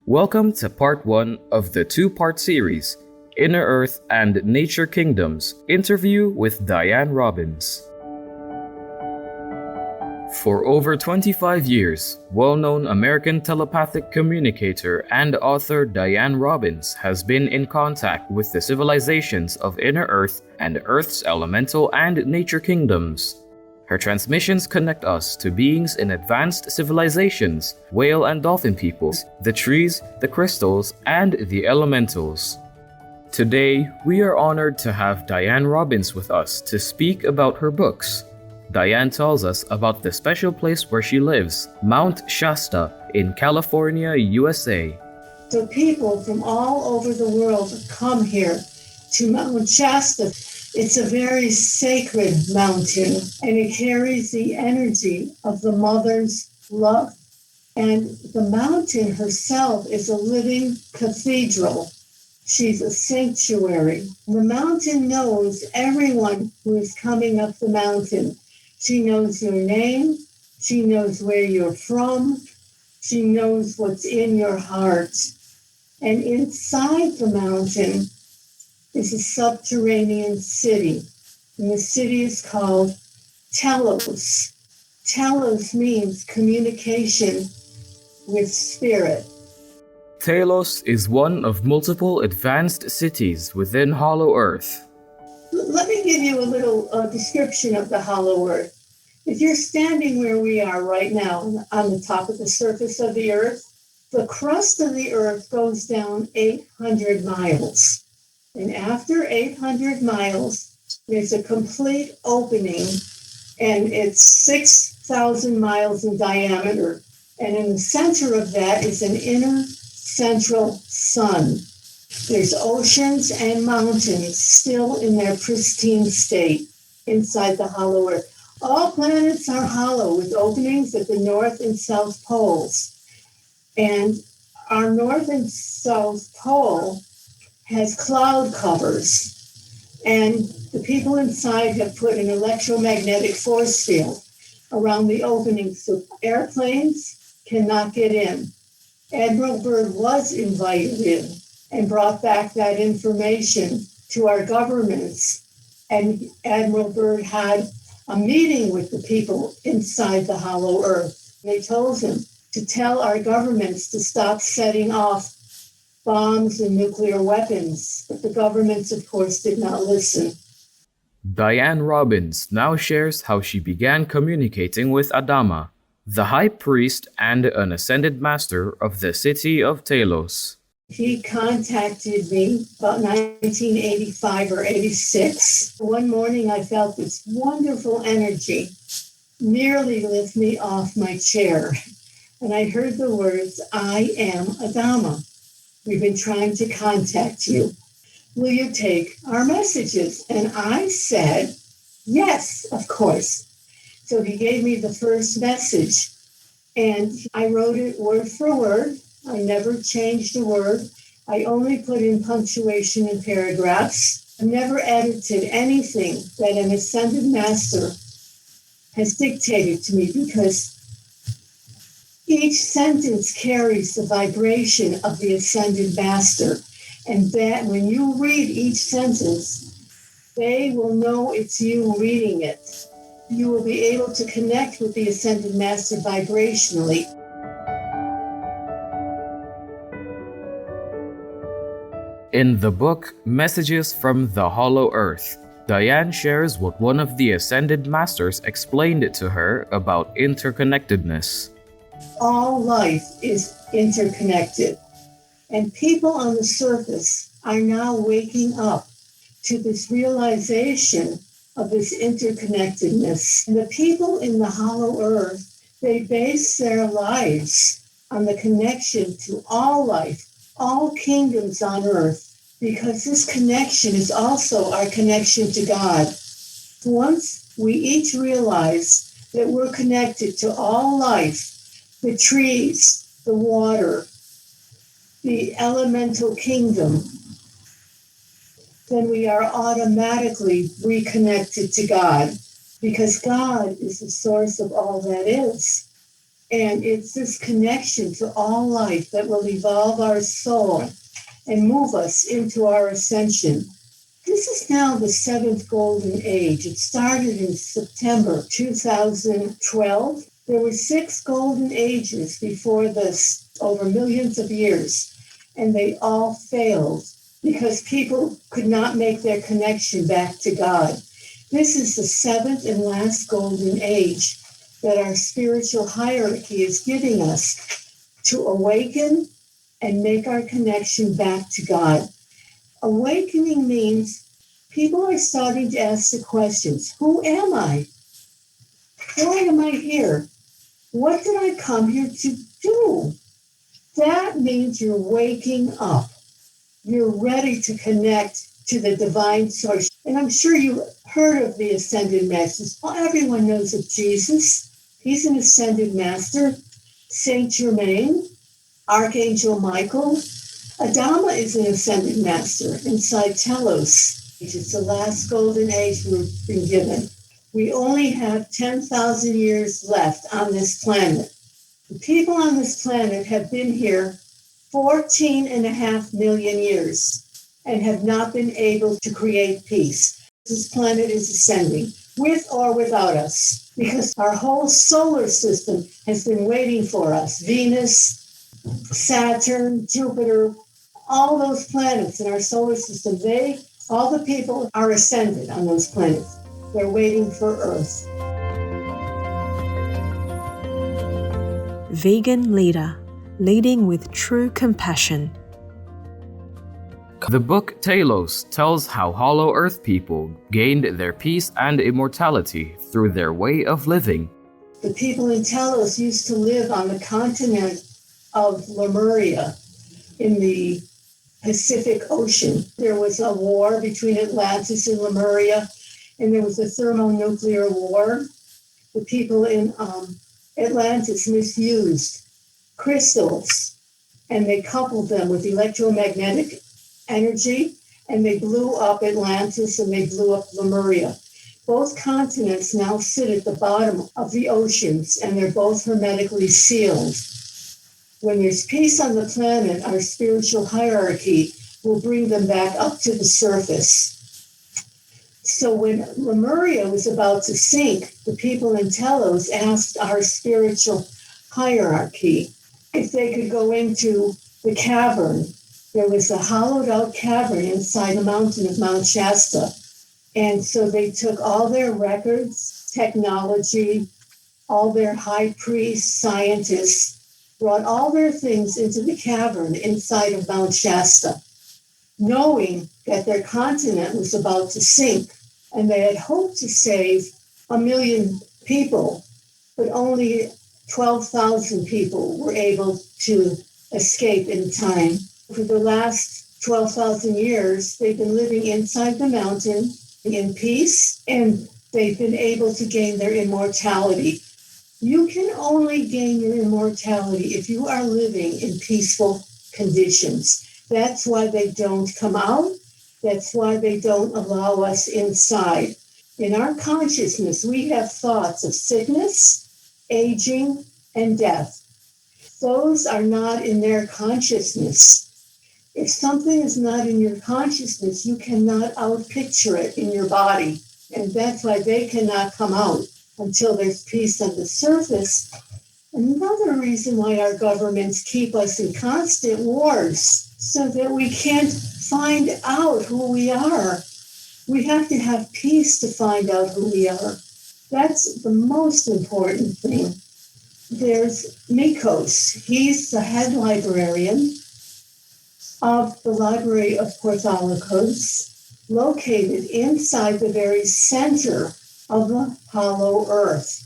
Welcome to part 1 of the two-part series, Inner Earth and Nature Kingdoms, interview with Diane Robbins. For over 25 years, well-known American telepathic communicator and author Diane Robbins has been in contact with the civilizations of Inner Earth and Earth's elemental and nature kingdoms. Her transmissions connect us to beings in advanced civilizations, whale and dolphin peoples, the trees, the crystals, and the elementals. Today, we are honored to have Diane Robbins with us to speak about her books. Diane tells us about the special place where she lives, Mount Shasta in California, USA. So people from all over the world come here to Mount Shasta. It's a very sacred mountain, and it carries the energy of the mother's love. And the mountain herself is a living cathedral. She's a sanctuary. The mountain knows everyone who is coming up the mountain. She knows your name. She knows where you're from. She knows what's in your heart. And inside the mountain is a subterranean city. And the city is called Talos. Talos means communication with spirit. Talos is one of multiple advanced cities within Hollow Earth. Let me give you a little description of the Hollow Earth. If you're standing where we are right now on the top of the surface of the Earth, the crust of the Earth goes down 800 miles. And after 800 miles, there's a complete opening, and it's 6,000 miles in diameter. And in the center of that is an inner central sun. There's oceans and mountains still in their pristine state inside the hollow earth. All planets are hollow with openings at the north and south poles. And our north and south pole has cloud covers. And the people inside have put an electromagnetic force field around the openings so airplanes cannot get in. Admiral Byrd was invited in and brought back that information to our governments. And Admiral Byrd had a meeting with the people inside the hollow earth. They told him to tell our governments to stop setting off bombs and nuclear weapons. But the governments, of course, did not listen. Diane Robbins now shares how she began communicating with Adama, the high priest and an ascended master of the city of Talos. He contacted me about 1985 or 86. One morning, I felt this wonderful energy nearly lift me off my chair. And I heard the words, "I am Adama. We've been trying to contact you. Will you take our messages?" And I said, "Yes, of course." So he gave me the first message, and I wrote it word for word. I never changed a word. I only put in punctuation and paragraphs. I never edited anything that an ascended master has dictated to me, because each sentence carries the vibration of the ascended master. And that when you read each sentence, they will know it's you reading it. You will be able to connect with the ascended master vibrationally. In the book Messages from the Hollow Earth, Diane shares what one of the ascended masters explained to her about interconnectedness. All life is interconnected, and people on the surface are now waking up to this realization of this interconnectedness. And the people in the hollow earth, they base their lives on the connection to all life, all kingdoms on earth, because this connection is also our connection to God. Once we each realize that we're connected to all life, the trees, the water, the elemental kingdom, then we are automatically reconnected to God, because God is the source of all that is. And it's this connection to all life that will evolve our soul and move us into our ascension. This is now the seventh golden age. It started in September 2012. There were 6 golden ages before this over millions of years, and they all failed because people could not make their connection back to God. This is the 7th and last golden age that our spiritual hierarchy is giving us to awaken and make our connection back to God. Awakening means people are starting to ask the questions, who am I? Why am I here? What did I come here to do? That means you're waking up. You're ready to connect to the divine source. And I'm sure you heard of the ascended masters. Well, everyone knows of Jesus. He's an ascended master. Saint Germain, Archangel Michael. Adama is an ascended master inside Talos. It's the last golden age we've been given. We only have 10,000 years left on this planet. The people on this planet have been here 14.5 million years and have not been able to create peace. This planet is ascending, with or without us, because our whole solar system has been waiting for us. Venus, Saturn, Jupiter, all those planets in our solar system, all the people are ascended on those planets. They're waiting for Earth. Vegan leader, leading with true compassion. The book Talos tells how Hollow Earth people gained their peace and immortality through their way of living. The people in Talos used to live on the continent of Lemuria in the Pacific Ocean. There was a war between Atlantis and Lemuria, and there was a thermonuclear war. The people in Atlantis misused crystals, and they coupled them with electromagnetic energy, and they blew up Atlantis and they blew up Lemuria. Both continents now sit at the bottom of the oceans, and they're both hermetically sealed. When there's peace on the planet, our spiritual hierarchy will bring them back up to the surface. So when Lemuria was about to sink, the people in Talos asked our spiritual hierarchy if they could go into the cavern. There was a hollowed out cavern inside the mountain of Mount Shasta. And so they took all their records, technology, all their high priests, scientists, brought all their things into the cavern inside of Mount Shasta, knowing that their continent was about to sink. And they had hoped to save 1 million people, but only 12,000 people were able to escape in time. For the last 12,000 years, they've been living inside the mountain in peace, and they've been able to gain their immortality. You can only gain your immortality if you are living in peaceful conditions. That's why they don't come out. That's why they don't allow us inside. In our consciousness, we have thoughts of sickness, aging, and death. Those are not in their consciousness. If something is not in your consciousness, you cannot outpicture it in your body. And that's why they cannot come out until there's peace on the surface. Another reason why our governments keep us in constant wars, so that we can't find out who we are. We have to have peace to find out who we are. That's the most important thing. There's Nikos. He's the head librarian of the Library of Porthalikos, located inside the very center of the Hollow Earth.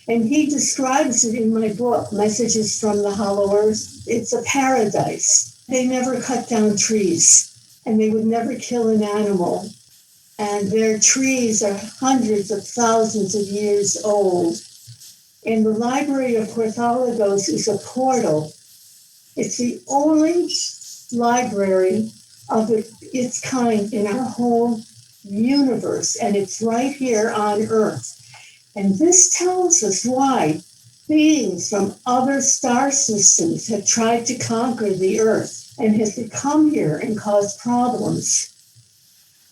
And he describes it in my book, Messages from the Hollow Earth. It's a paradise. They never cut down trees, and they would never kill an animal. And their trees are hundreds of thousands of years old. And the Library of Porthalikos is a portal. It's the only library of its kind in our whole universe, and it's right here on Earth. And this tells us why Beings from other star systems have tried to conquer the Earth and have come here and caused problems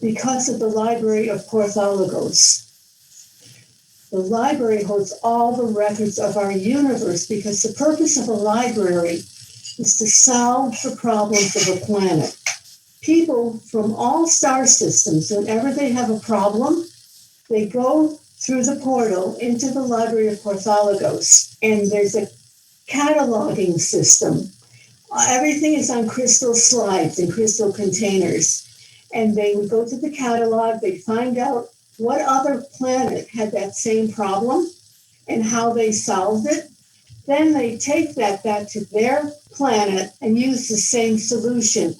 because of the Library of Porthalagos. The library holds all the records of our universe because the purpose of a library is to solve the problems of a planet. People from all star systems, whenever they have a problem, they go through the portal into the Library of Porthalagos, and there's a cataloging system. Everything is on crystal slides and crystal containers. And they would go to the catalog, they find out what other planet had that same problem and how they solved it. Then they take that back to their planet and use the same solution.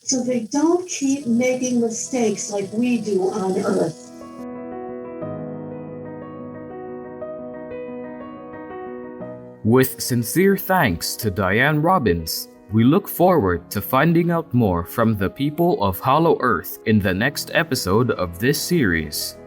So they don't keep making mistakes like we do on Earth. With sincere thanks to Diane Robbins, we look forward to finding out more from the people of Hollow Earth in the next episode of this series.